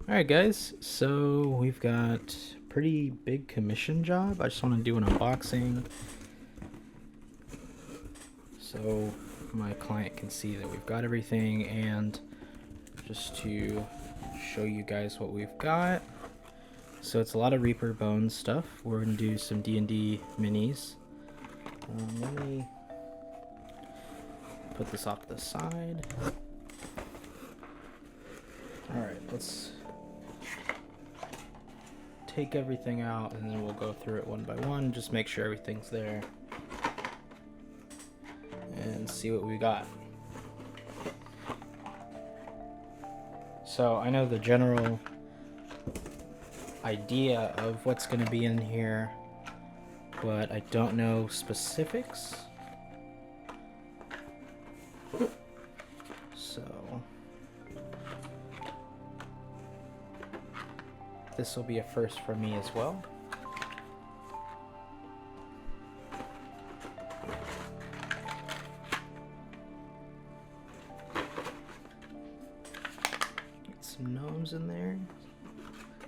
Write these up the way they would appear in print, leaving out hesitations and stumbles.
Alright guys, so we've got a pretty big commission job. I just want to do an unboxing so my client can see that we've got everything, and just to show you guys what we've got. So it's a lot of Reaper Bones stuff. We're going to do some D&D minis. Let me put this off to the side. Alright, let's take everything out and then we'll go through it one by one, just make sure everything's there and see what we got. So I know the general idea of what's going to be in here, but I don't know specifics. So this will be a first for me as well. Get some gnomes in there.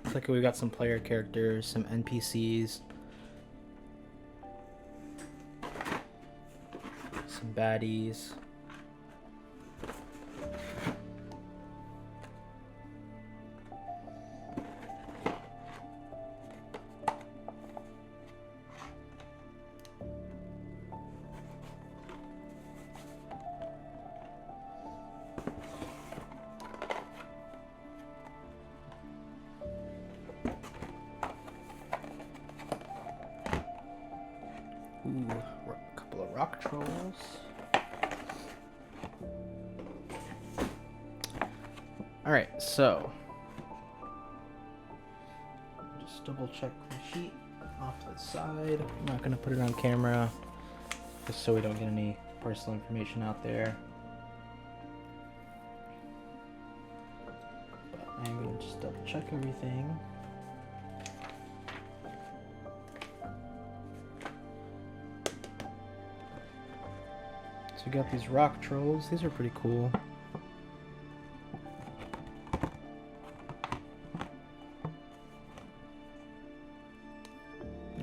Looks like we got some player characters, some NPCs, some baddies. Ooh, a couple of rock trolls. Alright, so just double check the sheet off to the side. I'm not going to put it on camera just so we don't get any personal information out there. But I'm going to just double check everything. So we got these rock trolls. These are pretty cool.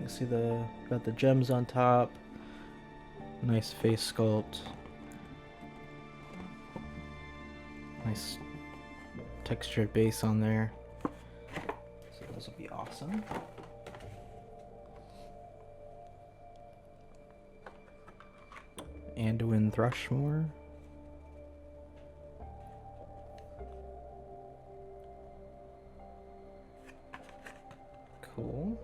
You see got the gems on top. Nice face sculpt. Nice textured base on there. So those will be awesome. Anduin Thrushmore. Cool.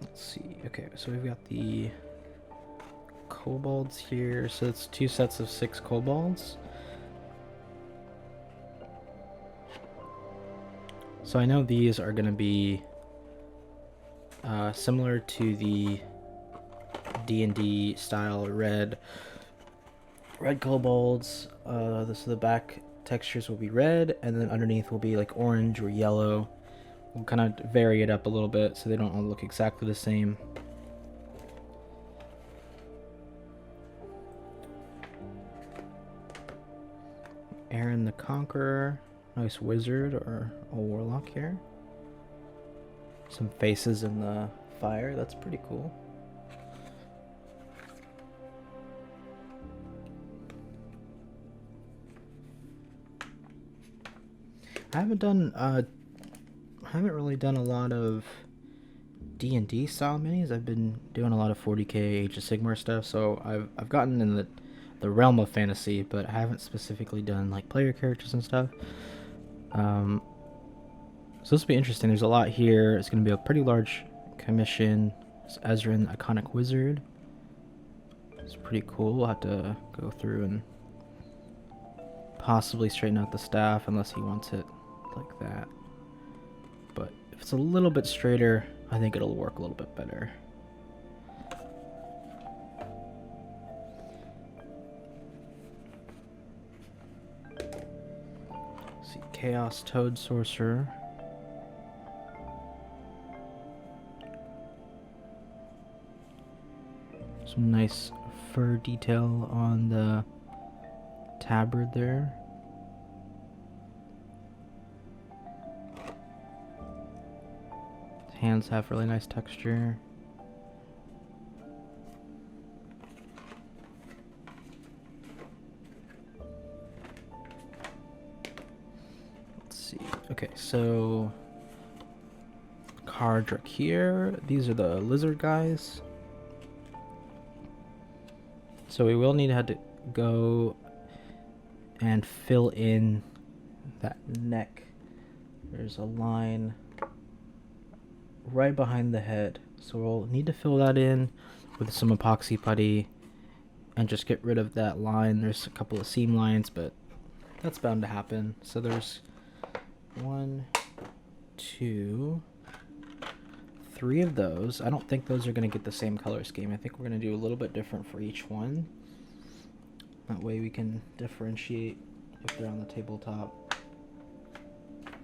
Let's see. Okay, so we've got the Cobalts here. So it's 2 sets of 6 Cobalts. So I know these are going to be similar to the D&D style red kobolds. So the back textures will be red, and then underneath will be like orange or yellow. We'll kind of vary it up a little bit so they don't all look exactly the same. Aaron the Conqueror. Nice wizard or a warlock here. Some faces in the fire. That's pretty cool. I haven't really done a lot of D&D style minis. I've been doing a lot of 40k Age of Sigmar stuff, so I've gotten in the realm of fantasy, but I haven't specifically done like player characters and stuff. So this will be interesting. There's a lot here. It's going to be a pretty large commission. It's Ezran, Iconic Wizard. It's pretty cool. We'll have to go through and possibly straighten out the staff unless he wants it like that. But if it's a little bit straighter, I think it'll work a little bit better. Let's see, Chaos Toad Sorcerer. Some nice fur detail on the tabard there. His hands have really nice texture. Let's see. Okay, so Cardrick here. These are the lizard guys. So we will need to have to go and fill in that neck. There's a line right behind the head. So we'll need to fill that in with some epoxy putty and just get rid of that line. There's a couple of seam lines, but that's bound to happen. So there's 1, 2, 3 of those. I don't think those are going to get the same color scheme. I think we're going to do a little bit different for each one. That way we can differentiate if they're on the tabletop.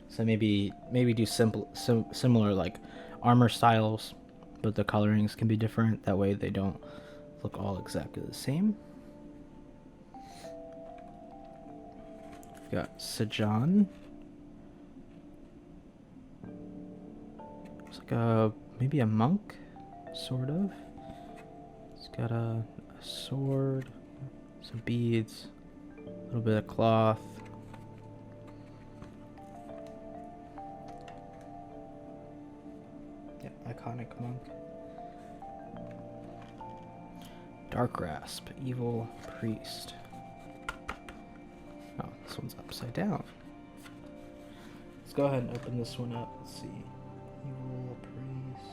So maybe do similar like armor styles, but the colorings can be different. That way they don't look all exactly the same. We've got Sajan. It's like maybe a monk, sort of. It's got a sword, some beads, a little bit of cloth. Yeah, iconic monk. Dark Grasp, evil priest. Oh, this one's upside down. Let's go ahead and open this one up. Let's see. Evil priest.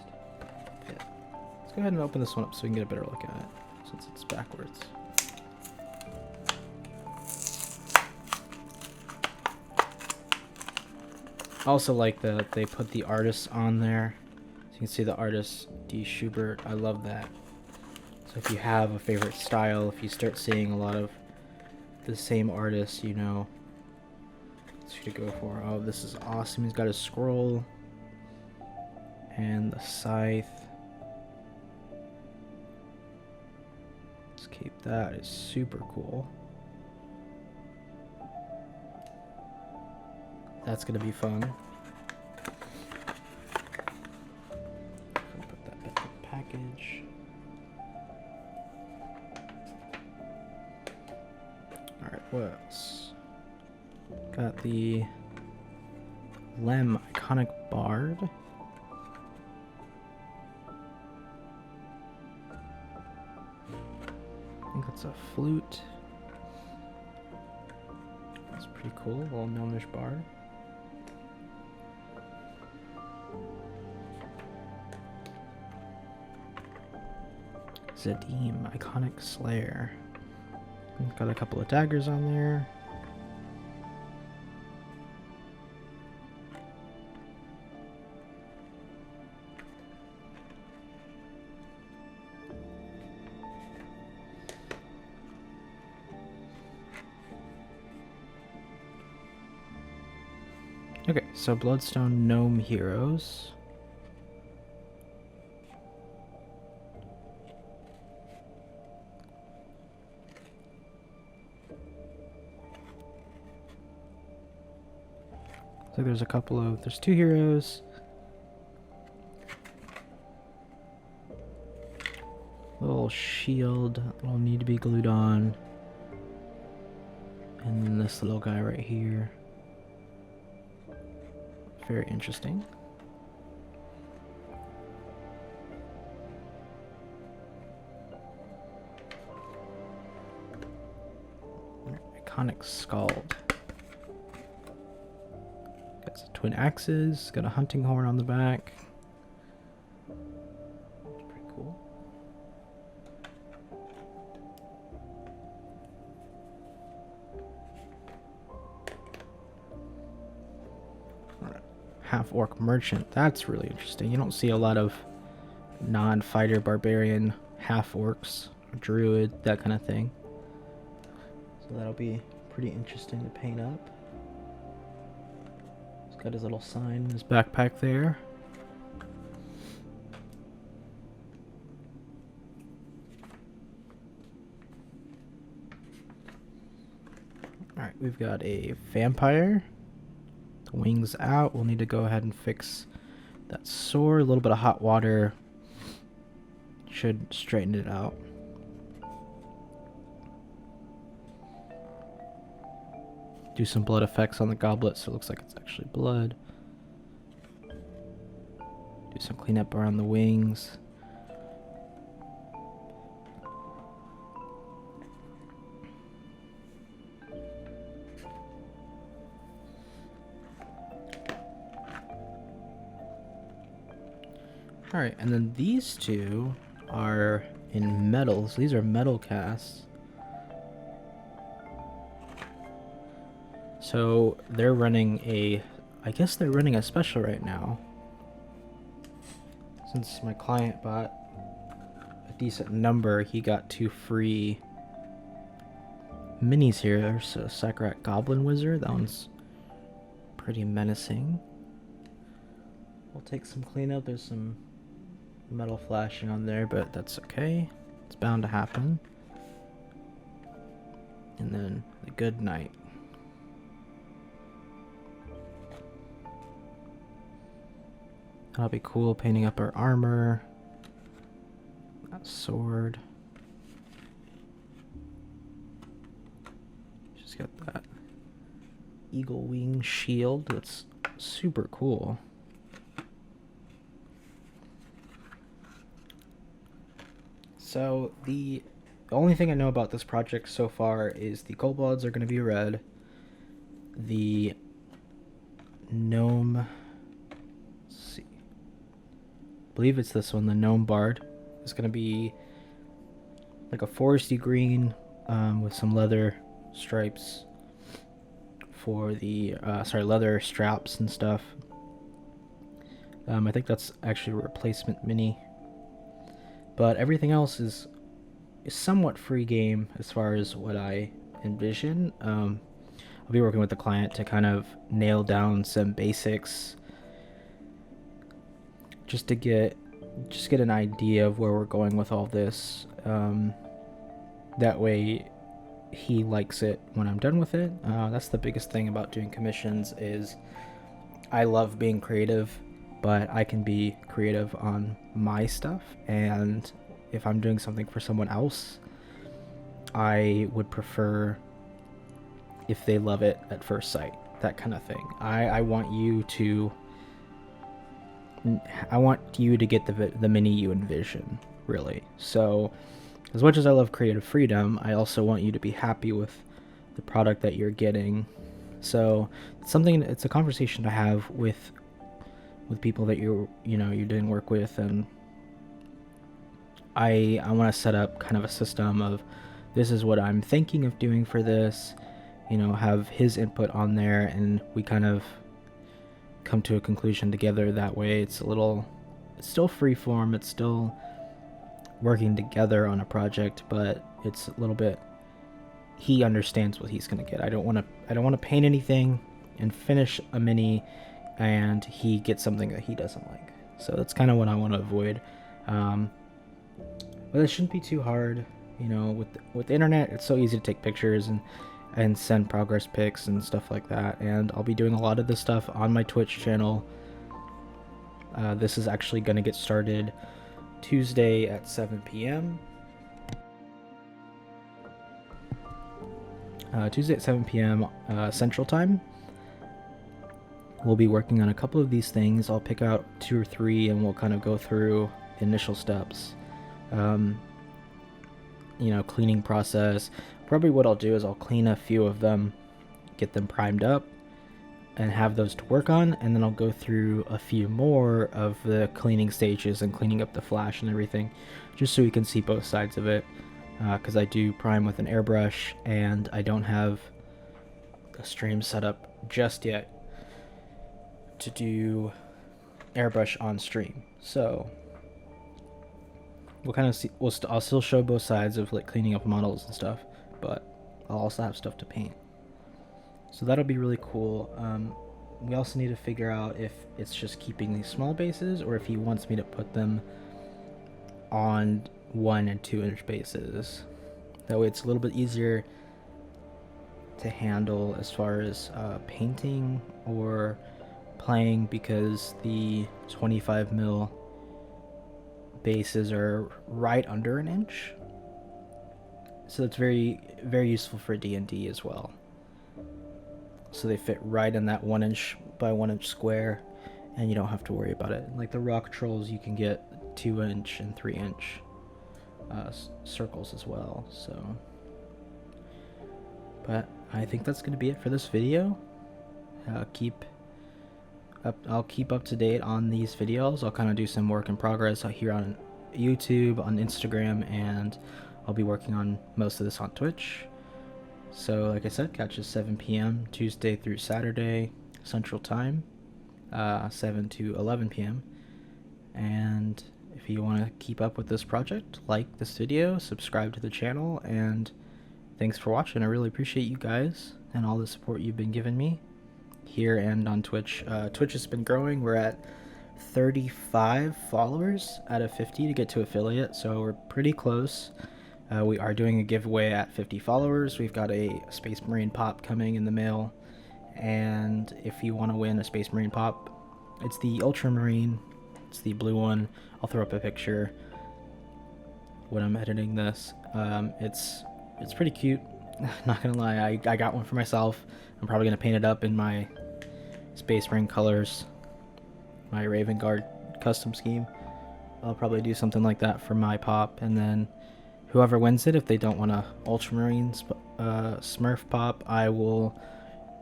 Yeah. Let's go ahead and open this one up so we can get a better look at it, since it's backwards. I also like that they put the artists on there. So you can see the artist, D. Schubert. I love that. So if you have a favorite style, if you start seeing a lot of the same artists, you know what to go for. Oh, this is awesome. He's got a scroll and the scythe. Let's keep that. It's super cool. That's gonna be fun. Put that back in the package. Alright, what else? Got the Lem Iconic Bard. I think that's a flute. That's pretty cool, a little gnomish bard. Zadim, Iconic Slayer. Got a couple of daggers on there. Okay, so Bloodstone Gnome Heroes. So there's a couple of, there's 2 heroes. Little shield will need to be glued on. And then this little guy right here. Very interesting. Iconic Scald. Got some twin axes, got a hunting horn on the back. That's pretty cool. Alright. Half-orc merchant. That's really interesting. You don't see a lot of non-fighter barbarian half-orcs, druid, that kind of thing. So that'll be pretty interesting to paint up. He's got his little sign in his backpack there. Alright, we've got a vampire. The wings out. We'll need to go ahead and fix that sword. A little bit of hot water should straighten it out. Do some blood effects on the goblet so it looks like it's actually blood. Do some cleanup around the wings. Alright, and then these two are in metals. These are metal casts. So they're running I guess they're running a special right now. Since my client bought a decent number, he got 2 free minis here. There's a Sakurak Goblin Wizard. That one's pretty menacing. We'll take some cleanup. There's some metal flashing on there, but that's okay. It's bound to happen. And then the good night. That'll be cool, painting up our armor. That sword. She's got that eagle wing shield. That's super cool. So the only thing I know about this project so far is the Cobalts are going to be red. The gnome, let's see, I believe it's this one, the gnome bard, is going to be like a foresty green with some leather stripes for the leather straps and stuff. I think that's actually a replacement mini. But everything else is somewhat free game as far as what I envision. I'll be working with the client to kind of nail down some basics, just to get an idea of where we're going with all this. That way he likes it when I'm done with it. That's the biggest thing about doing commissions is I love being creative, but I can be creative on my stuff, and if I'm doing something for someone else, I would prefer if they love it at first sight, that kind of thing. I want you to get the mini you envision, really. So as much as I love creative freedom, I also want you to be happy with the product that you're getting. So it's a conversation to have with people that you're doing work with, and I want to set up kind of a system of, this is what I'm thinking of doing for this, have his input on there, and we kind of come to a conclusion together. That way it's still free form, it's still working together on a project, but it's a little bit, he understands what he's going to get. I don't want to paint anything and finish a mini and he gets something that he doesn't like. So that's kind of what I want to avoid. But it shouldn't be too hard. With the internet, it's so easy to take pictures and send progress pics and stuff like that. And I'll be doing a lot of this stuff on my Twitch channel. This is actually going to get started Tuesday at 7 p.m. Tuesday at 7 p.m. Central Time. We'll be working on a couple of these things. I'll pick out 2 or 3 and we'll kind of go through the initial steps. Cleaning process. Probably what I'll do is I'll clean a few of them, get them primed up, and have those to work on, and then I'll go through a few more of the cleaning stages and cleaning up the flash and everything, just so we can see both sides of it, because I do prime with an airbrush, and I don't have a stream set up just yet to do airbrush on stream. So we'll kind of see. I'll still show both sides of like cleaning up models and stuff, but I'll also have stuff to paint. So that'll be really cool. We also need to figure out if it's just keeping these small bases or if he wants me to put them on 1 and 2 inch bases. That way it's a little bit easier to handle as far as painting or playing, because the 25 mil bases are right under an inch, so it's very useful for D&D as well. So they fit right in that 1 inch by 1 inch square, and you don't have to worry about it. Like the rock trolls, you can get 2 inch and 3 inch circles as well. So, but I think that's going to be it for this video. I'll keep up to date on these videos. I'll kind of do some work in progress here on YouTube, on Instagram, and I'll be working on most of this on Twitch. So like I said, catch us 7 p.m. Tuesday through Saturday Central Time, 7 to 11 p.m. And if you want to keep up with this project, like this video, subscribe to the channel, and thanks for watching. I really appreciate you guys and all the support you've been giving me here and on Twitch. Twitch has been growing. We're at 35 followers out of 50 to get to affiliate, so we're pretty close. We are doing a giveaway at 50 followers. We've got a Space Marine pop coming in the mail, and if you want to win a Space Marine pop, it's the Ultramarine. It's the blue one. I'll throw up a picture when I'm editing this. It's pretty cute. Not gonna lie, I got one for myself. I'm probably gonna paint it up in my Space Marine colors, my Raven Guard custom scheme. I'll probably do something like that for my pop, and then whoever wins it, if they don't want a Ultramarine Smurf pop, I will,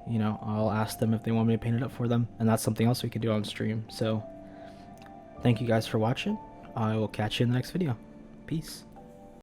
I'll ask them if they want me to paint it up for them, and that's something else we could do on stream. So thank you guys for watching. I will catch you in the next video. Peace.